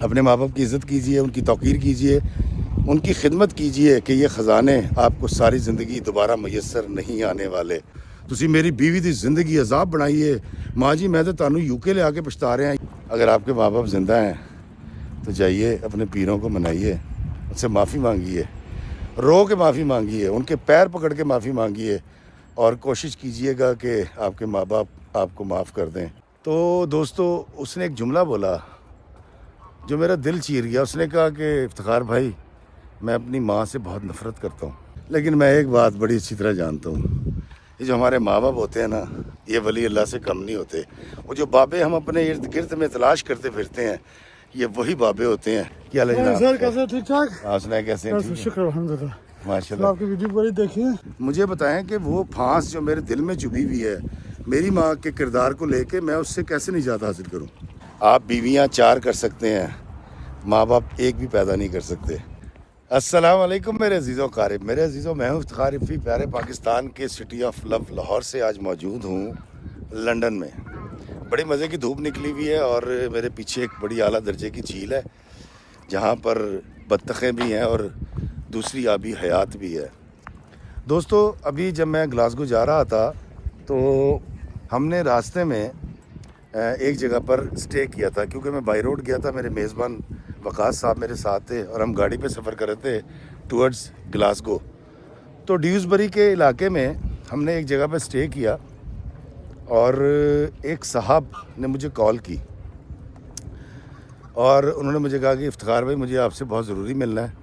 اپنے ماں باپ کی عزت کیجئے، ان کی توقیر کیجئے، ان کی خدمت کیجئے کہ یہ خزانے آپ کو ساری زندگی دوبارہ میسر نہیں آنے والے۔ تسی میری بیوی دی زندگی عذاب بنائیے، ماں جی میں تو تانوں یو کے لے آ کے پچھتا رہے ہیں۔ اگر آپ کے ماں باپ زندہ ہیں تو جائیے اپنے پیروں کو منائیے، ان سے معافی مانگیے، رو کے معافی مانگیے، ان کے پیر پکڑ کے معافی مانگیے، اور کوشش کیجئے گا کہ آپ کے ماں باپ آپ کو معاف کر دیں۔ تو دوستو، اس نے ایک جملہ بولا جو میرا دل چیر گیا۔ اس نے کہا کہ افتخار بھائی، میں اپنی ماں سے بہت نفرت کرتا ہوں، لیکن میں ایک بات بڑی اچھی طرح جانتا ہوں، یہ جو ہمارے ماں باپ ہوتے ہیں نا، یہ ولی اللہ سے کم نہیں ہوتے۔ وہ جو بابے ہم اپنے ارد گرد میں تلاش کرتے پھرتے ہیں، یہ وہی بابے ہوتے ہیں۔ کیا حال ہے جناب؟ سر کیسے ٹھیک ٹھاک؟ آپ سنائیں کیسے ہیں؟ ٹھیک ہیں؟ شکر الحمد للہ۔ ماشاء آپ اللہ۔ کی ویڈیو بڑی دیکھی ہے۔ مجھے بتائیں کہ وہ پھانس جو میرے دل میں چبھی ہوئی ہے میری ماں کے کردار کو لے کے، میں اس سے کیسے نجات حاصل کروں؟ آپ بیویاں 4 کر سکتے ہیں، ماں باپ 1 بھی پیدا نہیں کر سکتے۔ السلام علیکم میرے عزیزوں قارب، میرے عزیزوں، میں ہوں افتخار رفیع، پیارے پاکستان کے سٹی آف لو لاہور سے آج موجود ہوں لنڈن میں۔ بڑی مزے کی دھوپ نکلی ہوئی ہے اور میرے پیچھے ایک بڑی اعلیٰ درجے کی جھیل ہے جہاں پر بطخیں بھی ہیں اور دوسری آبی حیات بھی ہے۔ دوستو، ابھی جب میں گلاسگو جا رہا تھا تو ہم نے راستے میں ایک جگہ پر سٹے کیا تھا، کیونکہ میں بائی روڈ گیا تھا، میرے میزبان وقاص صاحب میرے ساتھ تھے اور ہم گاڑی پہ سفر کر رہے تھے ٹورڈز گلاسگو۔ تو ڈیوزبری کے علاقے میں ہم نے ایک جگہ پہ سٹے کیا اور ایک صاحب نے مجھے کال کی اور انہوں نے مجھے کہا کہ افتخار بھائی، مجھے آپ سے بہت ضروری ملنا ہے،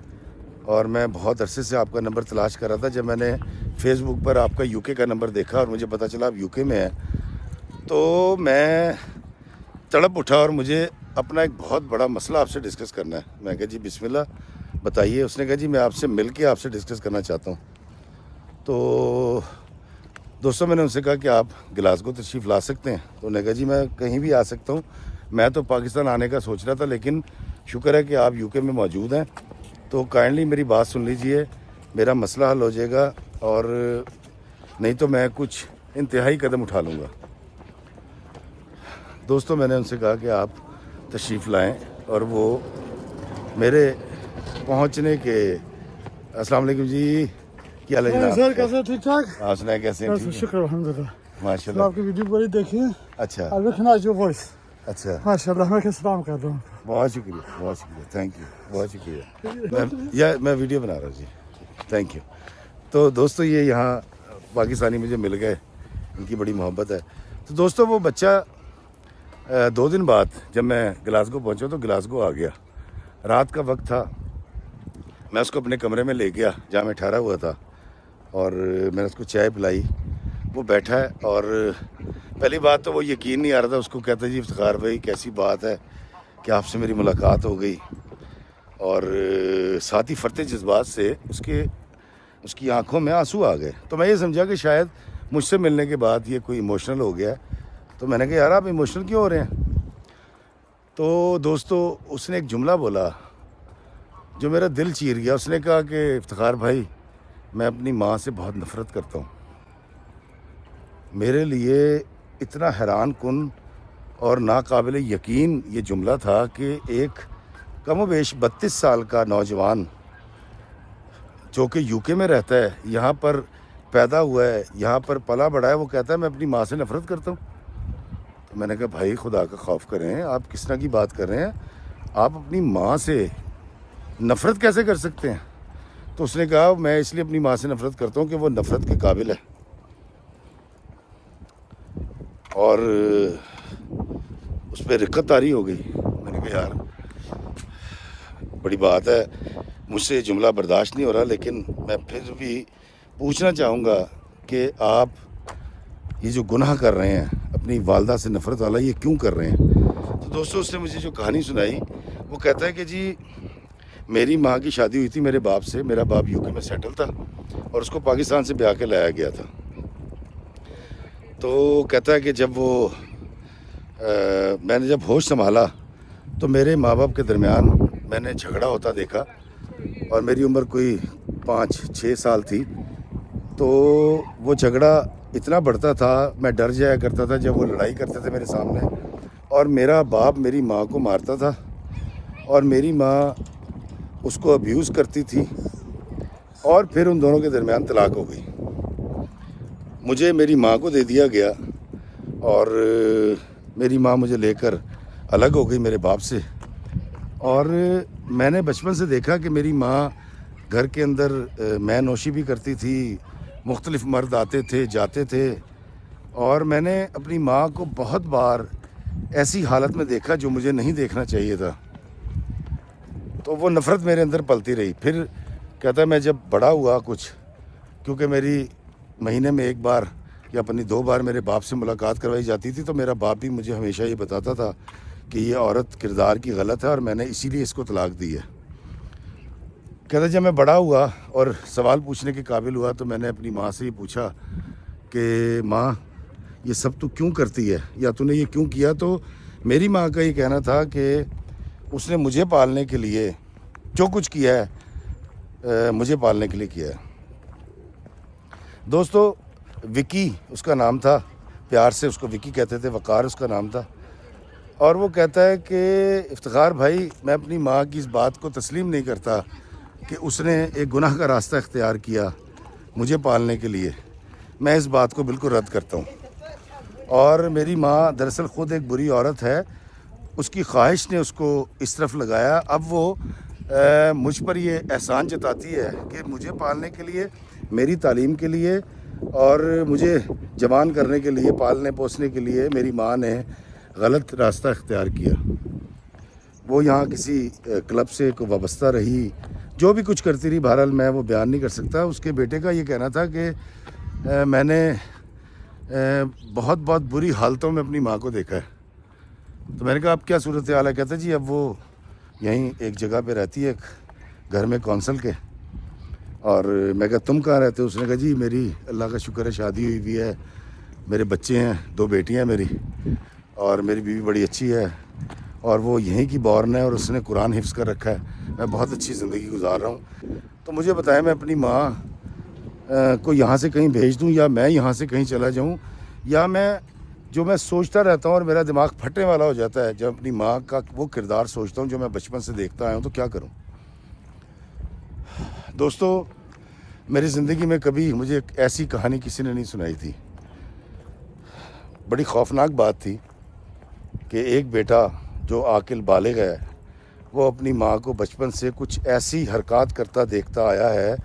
اور میں بہت عرصے سے آپ کا نمبر تلاش کر رہا تھا۔ جب میں نے فیس بک پر آپ کا یو کے کا نمبر دیکھا اور مجھے پتہ چلا آپ یو کے میں ہیں، تو میں تڑپ اٹھا اور مجھے اپنا ایک بہت بڑا مسئلہ آپ سے ڈسکس کرنا ہے۔ میں کہا جی بسم اللہ بتائیے۔ اس نے کہا جی میں آپ سے مل کے آپ سے ڈسکس کرنا چاہتا ہوں۔ تو دوستوں، میں نے ان سے کہا کہ آپ گلاسگو تشریف لا سکتے ہیں؟ تو انہوں نے کہا جی میں کہیں بھی آ سکتا ہوں، میں تو پاکستان آنے کا سوچ رہا تھا، لیکن شکر ہے کہ آپ یو کے میں موجود ہیں، تو کائنڈلی میری بات سن لیجئے، میرا مسئلہ حل ہو جائے گا، اور نہیں تو میں کچھ انتہائی قدم اٹھا لوں گا۔ دوستوں، میں نے ان سے کہا کہ آپ تشریف لائیں، اور وہ میرے پہنچنے کے السلام علیکم جی، کیا حال ہے جناب؟ سر کیسے ٹھیک ٹھاک؟ آپ سنائیں کیسے ہیں؟ ٹھیک ہیں؟ شکر الحمد للہ۔ ماشاء اللہ۔ آپ کی ویڈیو بڑی دیکھی ہے۔ اچھا I recognize your voice۔ اچھا، ماشاء اللہ، میں سلام کر دوں۔ بہت شکریہ، بہت شکریہ، تھینک یو، بہت شکریہ۔ میں ویڈیو بنا رہا ہوں جی، تھینک یو۔ تو دوستو، یہ یہاں پاکستانی مجھے مل گئے، ان کی بڑی محبت ہے۔ تو دوستو، وہ بچہ 2 دن بعد جب میں گلاسگو پہنچا تو گلاسگو آ گیا، رات کا وقت تھا، میں اس کو اپنے کمرے میں لے گیا جہاں میں ٹھہرا ہوا تھا، اور میں نے اس کو چائے پلائی، وہ بیٹھا ہے، اور پہلی بات تو وہ یقین نہیں آ رہا تھا، اس کو کہتا جی افتخار بھائی کیسی بات ہے کہ آپ سے میری ملاقات ہو گئی، اور ساتھ ہی فرتے جذبات سے اس کی آنکھوں میں آنسو آ گئے۔ تو میں یہ سمجھا کہ شاید مجھ سے ملنے کے بعد یہ کوئی ایموشنل ہو گیا ہے، تو میں نے کہا یار آپ ایموشنل کیوں ہو رہے ہیں؟ تو دوستو، اس نے ایک جملہ بولا جو میرا دل چیر گیا۔ اس نے کہا کہ افتخار بھائی، میں اپنی ماں سے بہت نفرت کرتا ہوں۔ میرے لیے اتنا حیران کن اور ناقابل یقین یہ جملہ تھا کہ ایک کم و بیش 32 سال کا نوجوان جو کہ یو کے میں رہتا ہے، یہاں پر پیدا ہوا ہے، یہاں پر پلا بڑھا ہے، وہ کہتا ہے میں اپنی ماں سے نفرت کرتا ہوں۔ تو میں نے کہا بھائی خدا کا خوف کریں، آپ کس طرح کی بات کر رہے ہیں؟ آپ اپنی ماں سے نفرت کیسے کر سکتے ہیں؟ تو اس نے کہا میں اس لیے اپنی ماں سے نفرت کرتا ہوں کہ وہ نفرت کے قابل ہے، اور اس پہ رقت طاری ہو گئی۔ میں نے کہا یار بڑی بات ہے، مجھ سے یہ جملہ برداشت نہیں ہو رہا، لیکن میں پھر بھی پوچھنا چاہوں گا کہ آپ یہ جو گناہ کر رہے ہیں، اپنی والدہ سے نفرت والا، یہ کیوں کر رہے ہیں؟ تو دوستو، اس نے مجھے جو کہانی سنائی، وہ کہتا ہے کہ جی میری ماں کی شادی ہوئی تھی میرے باپ سے، میرا باپ یو کے میں سیٹل تھا اور اس کو پاکستان سے بیاہ کے لایا گیا تھا۔ تو کہتا ہے کہ جب میں نے جب ہوش سنبھالا تو میرے ماں باپ کے درمیان میں نے جھگڑا ہوتا دیکھا، اور میری عمر کوئی 5-6 سال تھی، تو وہ جھگڑا اتنا بڑھتا تھا، میں ڈر جایا کرتا تھا جب وہ لڑائی کرتے تھے میرے سامنے، اور میرا باپ میری ماں کو مارتا تھا اور میری ماں اس کو ابیوز کرتی تھی اور پھر ان دونوں کے درمیان طلاق ہو گئی. مجھے میری ماں کو دے دیا گیا اور میری ماں مجھے لے کر الگ ہو گئی میرے باپ سے. اور میں نے بچپن سے دیکھا کہ میری ماں گھر کے اندر مے نوشی بھی کرتی تھی, مختلف مرد آتے تھے جاتے تھے, اور میں نے اپنی ماں کو بہت بار ایسی حالت میں دیکھا جو مجھے نہیں دیکھنا چاہیے تھا. تو وہ نفرت میرے اندر پلتی رہی. پھر کہتا ہے میں جب بڑا ہوا کچھ, کیونکہ میری مہینے میں 1 بار یا اپنی 2 بار میرے باپ سے ملاقات کروائی جاتی تھی, تو میرا باپ بھی مجھے ہمیشہ یہ بتاتا تھا کہ یہ عورت کردار کی غلط ہے اور میں نے اسی لیے اس کو طلاق دی ہے. کہتا جب میں بڑا ہوا اور سوال پوچھنے کے قابل ہوا تو میں نے اپنی ماں سے یہ پوچھا کہ ماں یہ سب تو کیوں کرتی ہے, یا تو نے یہ کیوں کیا؟ تو میری ماں کا یہ کہنا تھا کہ اس نے مجھے پالنے کے لیے جو کچھ کیا ہے مجھے پالنے کے لیے کیا ہے. دوستو وکی اس کا نام تھا, پیار سے اس کو وکی کہتے تھے, وقار اس کا نام تھا. اور وہ کہتا ہے کہ افتخار بھائی میں اپنی ماں کی اس بات کو تسلیم نہیں کرتا کہ اس نے ایک گناہ کا راستہ اختیار کیا مجھے پالنے کے لیے. میں اس بات کو بالکل رد کرتا ہوں. اور میری ماں دراصل خود ایک بری عورت ہے, اس کی خواہش نے اس کو اس طرف لگایا. اب وہ مجھ پر یہ احسان جتاتی ہے کہ مجھے پالنے کے لیے, میری تعلیم کے لیے اور مجھے جوان کرنے کے لیے, پالنے پوسنے کے لیے میری ماں نے غلط راستہ اختیار کیا. وہ یہاں کسی کلب سے کو وابستہ رہی, جو بھی کچھ کرتی رہی, بہرحال میں وہ بیان نہیں کر سکتا. اس کے بیٹے کا یہ کہنا تھا کہ میں نے بہت بری حالتوں میں اپنی ماں کو دیکھا ہے. تو میں نے کہا اب کیا صورتحال ہے؟ کہتا جی اب وہ یہیں ایک جگہ پہ رہتی ہے, ایک گھر میں کونسل کے. اور میں کہا تم کہاں رہتے ہو؟ اس نے کہا جی میری اللہ کا شکر ہے شادی ہوئی بھی ہے, میرے بچے ہیں, 2 بیٹیاں ہیں میری, اور میری بیوی بڑی اچھی ہے, اور وہ یہیں کی بورن ہے اور اس نے قرآن حفظ کر رکھا ہے, میں بہت اچھی زندگی گزار رہا ہوں. تو مجھے بتائیں میں اپنی ماں کو یہاں سے کہیں بھیج دوں, یا میں یہاں سے کہیں چلا جاؤں, یا میں جو میں سوچتا رہتا ہوں اور میرا دماغ پھٹنے والا ہو جاتا ہے جب اپنی ماں کا وہ کردار سوچتا ہوں جو میں بچپن سے دیکھتا آیا ہوں, تو کیا کروں؟ دوستو میری زندگی میں کبھی مجھے ایک ایسی کہانی کسی نے نہیں سنائی تھی. بڑی خوفناک بات تھی کہ ایک بیٹا جو عاقل بالغ ہے وہ اپنی ماں کو بچپن سے کچھ ایسی حرکات کرتا دیکھتا آیا ہے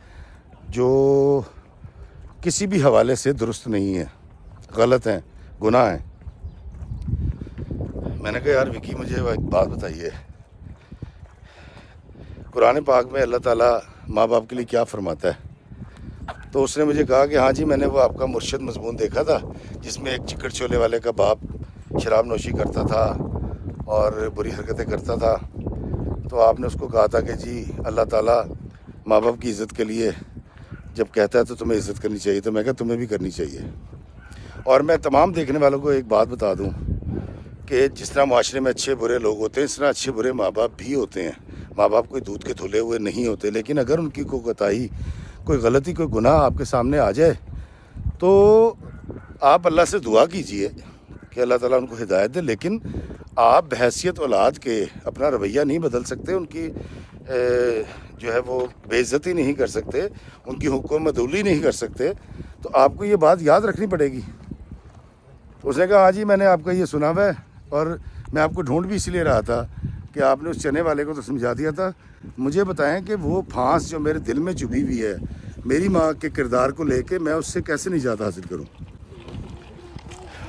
جو کسی بھی حوالے سے درست نہیں ہے, غلط ہیں, گناہ ہیں. میں نے کہا یار وکی مجھے ایک بات بتائیے, قرآن پاک میں اللہ تعالیٰ ماں باپ کے لیے کیا فرماتا ہے؟ تو اس نے مجھے کہا کہ ہاں جی میں نے وہ آپ کا مرشد مضمون دیکھا تھا جس میں ایک چکر چولے والے کا باپ شراب نوشی کرتا تھا اور بری حرکتیں کرتا تھا. تو آپ نے اس کو کہا تھا کہ جی اللہ تعالیٰ ماں باپ کی عزت کے لیے جب کہتا ہے تو تمہیں عزت کرنی چاہیے. تو میں کہا تمہیں بھی کرنی چاہیے. اور میں تمام دیکھنے والوں کو ایک بات بتا دوں کہ جس طرح معاشرے میں اچھے برے لوگ ہوتے ہیں, اس طرح اچھے برے ماں باپ بھی ہوتے ہیں. ماں باپ کوئی دودھ کے دھلے ہوئے نہیں ہوتے, لیکن اگر ان کی کوئی کوتاہی, کوئی غلطی, کوئی گناہ آپ کے سامنے آ جائے تو آپ اللہ سے دعا کیجئے کہ اللہ تعالیٰ ان کو ہدایت دے, لیکن آپ بحیثیت اولاد کے اپنا رویہ نہیں بدل سکتے, ان کی جو ہے وہ بے عزتی نہیں کر سکتے, ان کی حکم عدولی نہیں کر سکتے. تو آپ کو یہ بات یاد رکھنی پڑے گی. اس نے کہا ہاں جی میں نے آپ کا یہ سنا ہوا ہے, اور میں آپ کو ڈھونڈ بھی اس لیے رہا تھا کہ آپ نے اس چنے والے کو تو سمجھا دیا تھا. مجھے بتائیں کہ وہ پھانس جو میرے دل میں چبھی ہوئی ہے میری ماں کے کردار کو لے کے, میں اس سے کیسے نجات حاصل کروں؟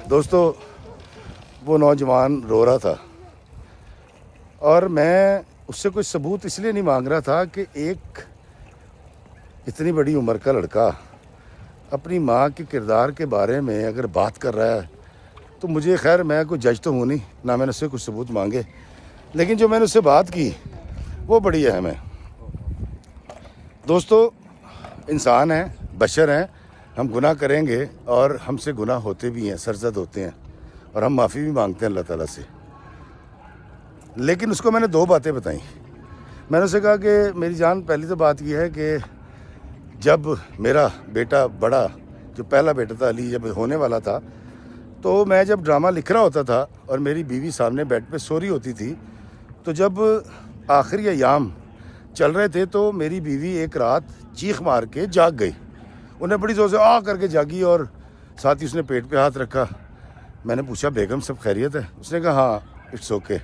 دوستو وہ نوجوان رو رہا تھا, اور میں اس سے کوئی ثبوت اس لیے نہیں مانگ رہا تھا کہ ایک اتنی بڑی عمر کا لڑکا اپنی ماں کے کردار کے بارے میں اگر بات کر رہا ہے تو مجھے, خیر میں کوئی جج تو ہوں نہیں, نہ میں نے اس سے کچھ ثبوت مانگے, لیکن جو میں نے اس سے بات کی وہ بڑی اہم ہے. دوستو انسان ہیں, بشر ہیں, ہم گناہ کریں گے اور ہم سے گناہ ہوتے بھی ہیں, سرزد ہوتے ہیں, اور ہم معافی بھی مانگتے ہیں اللہ تعالیٰ سے. لیکن اس کو میں نے 2 باتیں بتائیں. میں نے اسے کہا کہ میری جان پہلی تو بات یہ ہے کہ جب میرا بیٹا بڑا, جو پہلا بیٹا تھا علی, جب ہونے والا تھا, تو میں جب ڈرامہ لکھ رہا ہوتا تھا اور میری بیوی سامنے بیڈ پہ سو رہی ہوتی تھی, تو جب آخری ایام چل رہے تھے تو میری بیوی ایک رات چیخ مار کے جاگ گئی. انہیں بڑی زور سے آ کر کے جاگی اور ساتھ ہی اس نے پیٹ پہ ہاتھ رکھا. میں نے پوچھا بیگم سب خیریت ہے؟ اس نے کہا ہاں اٹس اوکے،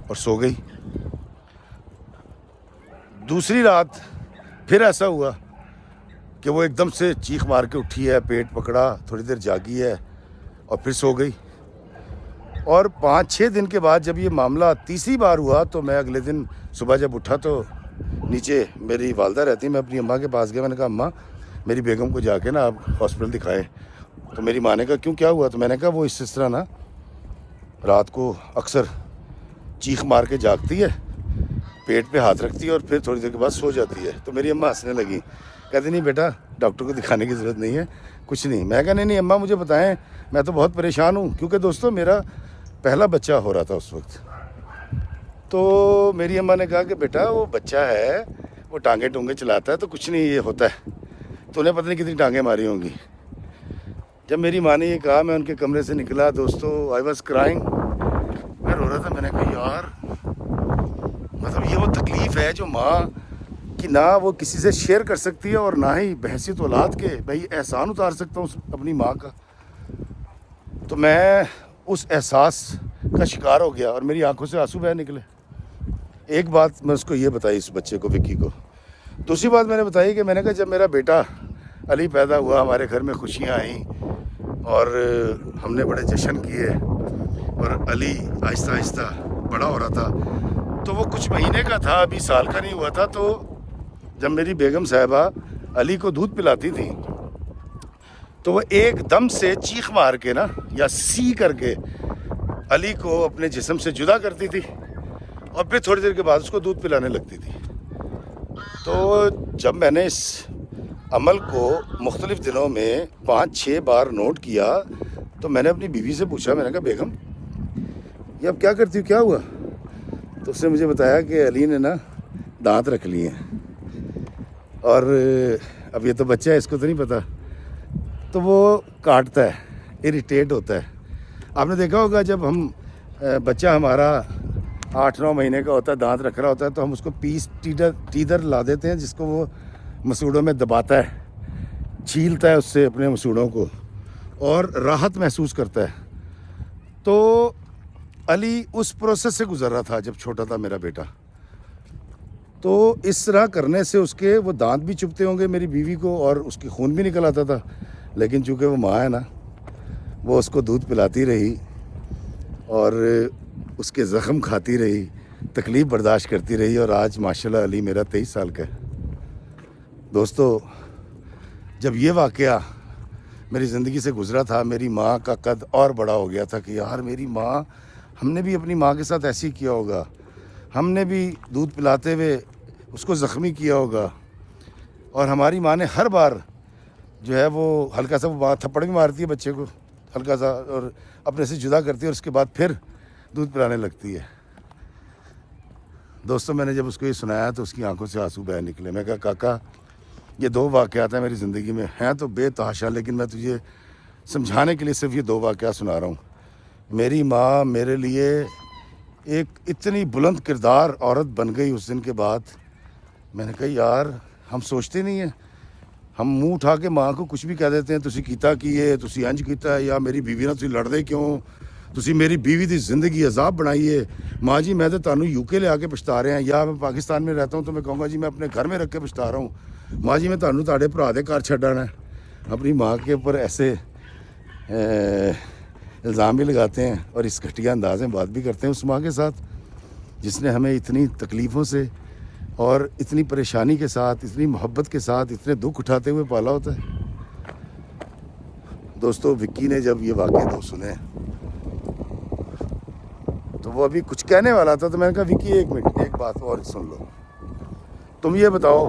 اور سو گئی. دوسری رات پھر ایسا ہوا کہ وہ ایک دم سے چیخ مار کے اٹھی ہے، پیٹ پکڑا، تھوڑی دیر جاگی ہے اور پھر سو گئی. اور 5-6 دن کے بعد جب یہ معاملہ تیسری بار ہوا تو میں اگلے دن صبح جب اٹھا تو نیچے میری والدہ رہتی، میں اپنی اماں کے پاس گیا. میں نے کہا اماں میری بیگم کو جا کے نا آپ ہاسپٹل دکھائیں. تو میری ماں نے کہا کیوں کیا ہوا؟ تو میں نے کہا وہ اس طرح نا رات کو اکثر چیخ مار کے جاگتی ہے، پیٹ پہ ہاتھ رکھتی ہے اور پھر تھوڑی دیر کے بعد سو جاتی ہے. تو میری اماں ہنسنے لگی، کہتی نہیں بیٹا ڈاکٹر کو دکھانے کی ضرورت نہیں ہے، کچھ نہیں. میں کہا نہیں اماں مجھے بتائیں، میں تو بہت پریشان ہوں، کیونکہ دوستوں میرا پہلا بچہ ہو رہا تھا اس وقت. تو میری اماں نے کہا کہ بیٹا وہ بچہ ہے، وہ ٹانگیں ٹونگیں چلاتا ہے تو کچھ نہیں یہ ہوتا ہے، تو انہیں پتہ نہیں کتنی ٹانگیں ماری ہوں گی. جب میری ماں نے یہ کہا میں ان کے کمرے سے نکلا دوستو، آئی واز کرائنگ، میں رو رہا تھا. میں نے کہا یار مطلب یہ وہ تکلیف ہے جو ماں کہ نہ وہ کسی سے شیئر کر سکتی ہے اور نہ ہی بحیثیت اولاد کے بھائی احسان اتار سکتا ہوں اپنی ماں کا. تو میں اس احساس کا شکار ہو گیا اور میری آنکھوں سے آنسو بہہ نکلے. ایک بات میں اس کو یہ بتائی اس بچے کو، وکی کو. دوسری بات میں نے بتائی کہ میں نے کہا جب میرا بیٹا علی پیدا ہوا ہمارے گھر میں خوشیاں آئیں اور ہم نے بڑے جشن کیے اور علی آہستہ آہستہ بڑا ہو رہا تھا تو وہ کچھ مہینے کا تھا، ابھی سال کا نہیں ہوا تھا. تو جب میری بیگم صاحبہ علی کو دودھ پلاتی تھی تو وہ ایک دم سے چیخ مار کے نا یا سی کر کے علی کو اپنے جسم سے جدا کرتی تھی اور پھر تھوڑی دیر کے بعد اس کو دودھ پلانے لگتی تھی. تو جب میں نے اس عمل کو مختلف دنوں میں 5-6 بار نوٹ کیا تو میں نے اپنی بیوی سے پوچھا، میں نے کہا بیگم یہ اب کیا کرتی ہو، کیا ہوا؟ تو اس نے مجھے بتایا کہ علی نے نا دانت رکھ لیے ہیں اور اب یہ تو بچہ ہے اس کو تو نہیں پتہ، تو وہ کاٹتا ہے، اریٹیٹ ہوتا ہے. آپ نے دیکھا ہوگا جب ہم بچہ ہمارا 8-9 مہینے کا ہوتا ہے، دانت رکھ رہا ہوتا ہے تو ہم اس کو پیس ٹیدر لا دیتے ہیں جس کو وہ مسوڑوں میں دباتا ہے، چھیلتا ہے اس سے اپنے مسوڑوں کو اور راحت محسوس کرتا ہے. تو علی اس پروسیس سے گزر رہا تھا جب چھوٹا تھا میرا بیٹا. تو اس طرح کرنے سے اس کے وہ دانت بھی چبھتے ہوں گے میری بیوی کو اور اس کی خون بھی نکل آتا تھا، لیکن چونکہ وہ ماں ہے نا وہ اس کو دودھ پلاتی رہی اور اس کے زخم کھاتی رہی، تکلیف برداشت کرتی رہی اور آج ماشاءاللہ علی میرا 23 سال کا ہے. دوستو جب یہ واقعہ میری زندگی سے گزرا تھا میری ماں کا قد اور بڑا ہو گیا تھا کہ یار میری ماں، ہم نے بھی اپنی ماں کے ساتھ ایسے ہی کیا ہوگا، ہم نے بھی دودھ پلاتے ہوئے اس کو زخمی کیا ہوگا. اور ہماری ماں نے ہر بار جو ہے وہ ہلکا سا وہ تھپڑ بھی مارتی ہے بچے کو ہلکا سا اور اپنے سے جدا کرتی ہے اور اس کے بعد پھر دودھ پلانے لگتی ہے. دوستوں میں نے جب اس کو یہ سنایا تو اس کی آنکھوں سے آنسو بہہ نکلے. میں کہا کاکا یہ 2 واقعات ہیں میری زندگی میں، ہیں تو بے تحاشا، لیکن میں تجھے سمجھانے کے لیے صرف یہ 2 واقعات سنا رہا ہوں. میری ماں میرے لیے ایک اتنی بلند کردار عورت بن گئی اس دن کے بعد. میں نے کہا یار ہم سوچتے نہیں ہیں، ہم منہ اٹھا کے ماں کو کچھ بھی کہہ دیتے ہیں، تسی کیتا کیے، تسی انج کیتا ہے، یا میری بیوی نہ تسی لڑدے کیوں، تسی میری بیوی دی زندگی عذاب بنائی ہے. ماں جی میں تو تانوں یو کے لے آ کے پچھتا رہے ہیں، یا میں پاکستان میں رہتا ہوں تو میں کہوں گا جی میں اپنے گھر میں رکھ کے پچھتا رہا ہوں. ماں جی میں تانوں تاڑے بھرا دے گھر چھڈنا ہے. اپنی ماں کے اوپر ایسے الزام بھی لگاتے ہیں اور اس گھٹیا انداز میں بات بھی کرتے ہیں اس ماں کے ساتھ جس نے ہمیں اتنی تکلیفوں سے اور اتنی پریشانی کے ساتھ، اتنی محبت کے ساتھ، اتنے دکھ اٹھاتے ہوئے پالا ہوتا ہے. دوستو وکی نے جب یہ واقعے 2 سنے تو وہ ابھی کچھ کہنے والا تھا تو میں نے کہا وکی 1 منٹ ایک بات اور سن لو. تم یہ بتاؤ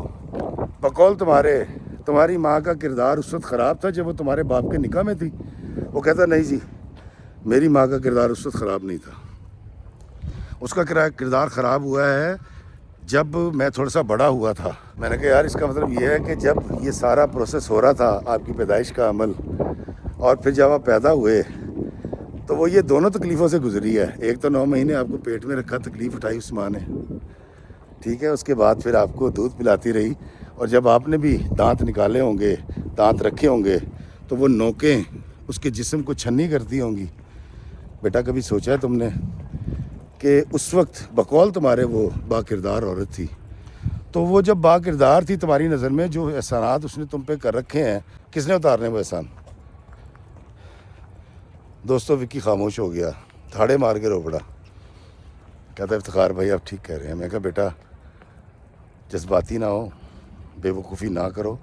بقول تمہاری ماں کا کردار اس وقت خراب تھا جب وہ تمہارے باپ کے نکاح میں تھی؟ وہ کہتا نہیں جی میری ماں کا کردار اس وقت خراب نہیں تھا، اس کا کردار خراب ہوا ہے جب میں تھوڑا سا بڑا ہوا تھا. میں نے کہا یار اس کا مطلب یہ ہے کہ جب یہ سارا پروسیس ہو رہا تھا آپ کی پیدائش کا عمل اور پھر جب آپ پیدا ہوئے تو وہ یہ دونوں تکلیفوں سے گزری ہے. ایک تو 9 مہینے آپ کو پیٹ میں رکھا، تکلیف اٹھائی اس ماں نے، ٹھیک ہے. اس کے بعد پھر آپ کو دودھ پلاتی رہی, اور جب آپ نے بھی دانت نکالے ہوں گے, دانت رکھے ہوں گے, تو وہ نوکیں اس کے جسم کو چھنی کرتی ہوں گی. بیٹا کبھی سوچا ہے تم نے کہ اس وقت بقول تمہارے وہ با کردار عورت تھی, تو وہ جب با کردار تھی تمہاری نظر میں, جو احسانات اس نے تم پہ کر رکھے ہیں, کس نے اتارنے وہ احسان؟ دوستو وکی خاموش ہو گیا, تھاڑے مار کے رو پڑا. کہتا ہے افتخار بھائی آپ ٹھیک کہہ رہے ہیں. میں کہا بیٹا جذباتی نہ ہو, بے وقوفی نہ کرو.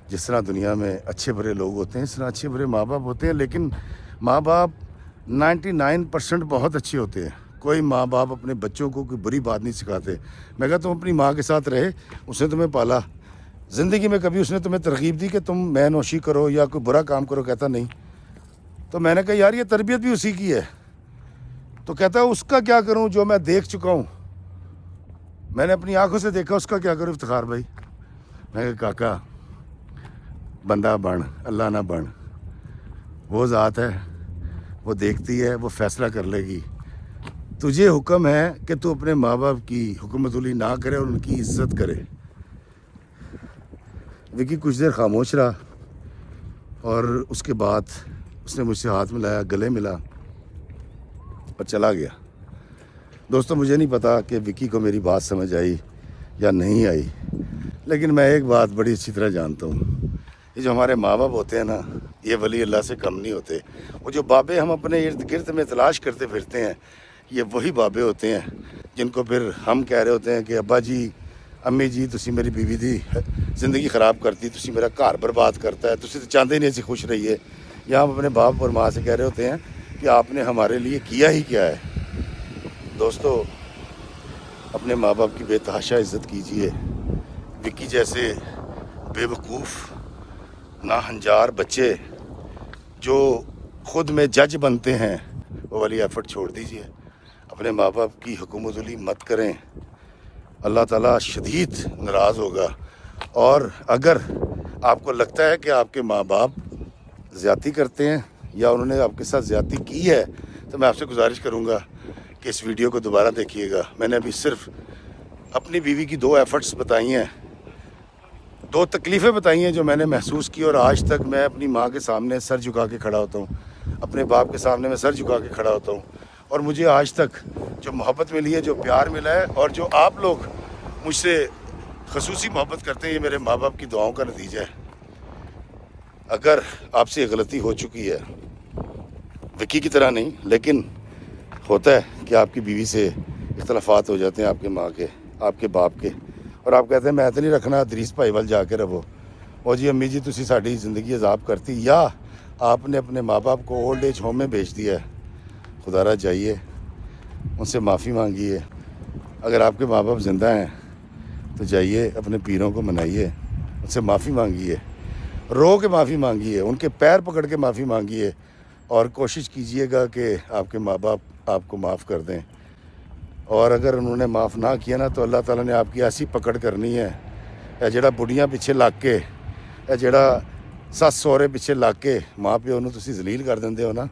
جس طرح دنیا میں اچھے برے لوگ ہوتے ہیں, اس طرح اچھے برے ماں باپ ہوتے ہیں, لیکن ماں باپ 99% بہت اچھے ہوتے ہیں. کوئی ماں باپ اپنے بچوں کو کوئی بری بات نہیں سکھاتے. میں کہا تم اپنی ماں کے ساتھ رہے, اس نے تمہیں پالا, زندگی میں کبھی اس نے تمہیں ترغیب دی کہ تم میں نوشی کرو یا کوئی برا کام کرو؟ کہتا نہیں. تو میں نے کہا یار یہ تربیت بھی اسی کی ہے. تو کہتا ہے اس کا کیا کروں جو میں دیکھ چکا ہوں, میں نے اپنی آنکھوں سے دیکھا, اس کا کیا کروں افتخار بھائی؟ میں کہا کاکا بندہ بن, اللہ نہ بن. وہ ذات ہے, وہ دیکھتی ہے, وہ فیصلہ کر لے گی. تجھے حکم ہے کہ تو اپنے ماں باپ کی حکمت علی نہ کرے اور ان کی عزت کرے. وکی کچھ دیر خاموش رہا, اور اس کے بعد اس نے مجھ سے ہاتھ ملایا, گلے ملا اور چلا گیا. دوستو مجھے نہیں پتا کہ وکی کو میری بات سمجھ آئی یا نہیں آئی, لیکن میں ایک بات بڑی اچھی طرح جانتا ہوں, یہ جو ہمارے ماں باپ ہوتے ہیں نا, یہ ولی اللہ سے کم نہیں ہوتے. وہ جو بابے ہم اپنے ارد گرد میں تلاش کرتے پھرتے ہیں, یہ وہی بابے ہوتے ہیں جن کو پھر ہم کہہ رہے ہوتے ہیں کہ ابا جی امی جی تسی میری بیوی دی زندگی خراب کرتی, تسی میرا گھر برباد کرتا ہے, تسی تو چاہتے ہی نہیں ایسی خوش رہیے. یا ہم اپنے باپ اور ماں سے کہہ رہے ہوتے ہیں کہ آپ نے ہمارے لیے کیا ہی کیا ہے. دوستو اپنے ماں باپ کی بے تحاشا عزت کیجیے. وکی جیسے بے وقوف ناہنجار بچے جو خود میں جج بنتے ہیں, وہ والی ایفرٹ چھوڑ دیجیے. اپنے ماں باپ کی حکومت علی مت کریں, اللہ تعالیٰ شدید ناراض ہوگا. اور اگر آپ کو لگتا ہے کہ آپ کے ماں باپ زیادتی کرتے ہیں یا انہوں نے آپ کے ساتھ زیادتی کی ہے, تو میں آپ سے گزارش کروں گا کہ اس ویڈیو کو دوبارہ دیکھیے گا. میں نے ابھی صرف اپنی بیوی کی 2 ایفرٹس بتائی ہیں, 2 تکلیفیں بتائی ہیں جو میں نے محسوس کی, اور آج تک میں اپنی ماں کے سامنے سر جھکا کے کھڑا ہوتا ہوں, اپنے باپ کے سامنے میں سر جھکا کے کھڑا ہوتا ہوں. اور مجھے آج تک جو محبت ملی ہے, جو پیار ملا ہے, اور جو آپ لوگ مجھ سے خصوصی محبت کرتے ہیں, یہ میرے ماں باپ کی دعاؤں کا نتیجہ ہے. اگر آپ سے غلطی ہو چکی ہے, وکی کی طرح نہیں, لیکن ہوتا ہے کہ آپ کی بیوی سے اختلافات ہو جاتے ہیں, آپ کے ماں کے, آپ کے باپ کے, اور آپ کہتے ہیں میں تو نہیں رکھنا, ادریس بھائی وال جا کے رہو, اور جی امی جی تسی ساڈی زندگی عذاب کرتی, یا آپ نے اپنے ماں باپ کو اولڈ ایج ہوم میں بھیج دیا ہے. خدا را جائیے, ان سے معافی مانگیے. اگر آپ کے ماں باپ زندہ ہیں تو جائیے اپنے پیروں کو منائیے, ان سے معافی مانگیے, رو کے معافی مانگیے, ان کے پیر پکڑ کے معافی مانگیے, اور کوشش کیجئے گا کہ آپ کے ماں باپ آپ کو معاف کر دیں. اور اگر انہوں نے معاف نہ کیا نا, تو اللہ تعالیٰ نے آپ کی ایسی پکڑ کرنی ہے, اے جڑا بڑھیاں پیچھے لگ کے, اے جڑا سس سورے پیچھے لگ کے ماں پیو نوں تسی ذلیل کر دیندے ہو نا,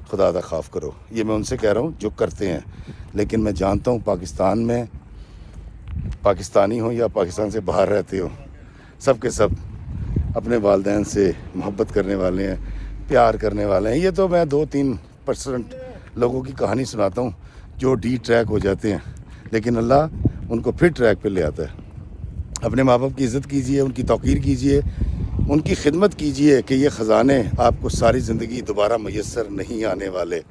خدا دا خوف کرو. یہ میں ان سے کہہ رہا ہوں جو کرتے ہیں. لیکن میں جانتا ہوں پاکستان میں, پاکستانی ہوں یا پاکستان سے باہر رہتے ہو, سب کے سب اپنے والدین سے محبت کرنے والے ہیں, پیار کرنے والے ہیں. یہ تو میں 2-3% لوگوں کی کہانی سناتا ہوں جو ڈی ٹریک ہو جاتے ہیں, لیکن اللہ ان کو پھر ٹریک پہ لے آتا ہے. اپنے ماں باپ کی عزت کیجئے, ان کی توقیر کیجئے, ان کی خدمت کیجئے, کہ یہ خزانے آپ کو ساری زندگی دوبارہ میسر نہیں آنے والے.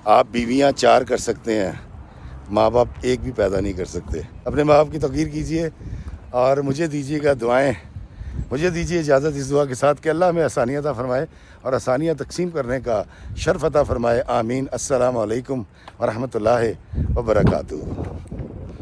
آپ بیویاں 4 کر سکتے ہیں, ماں باپ 1 بھی پیدا نہیں کر سکتے. اپنے ماں باپ کی توقیر کیجئے, اور مجھے دیجیے گا دعائیں, مجھے دیجیے اجازت اس دعا کے ساتھ کہ اللہ ہمیں آسانیاں عطا فرمائے اور آسانیاں تقسیم کرنے کا شرف عطا فرمائے. آمین. السلام علیکم ورحمۃ اللہ وبرکاتہ.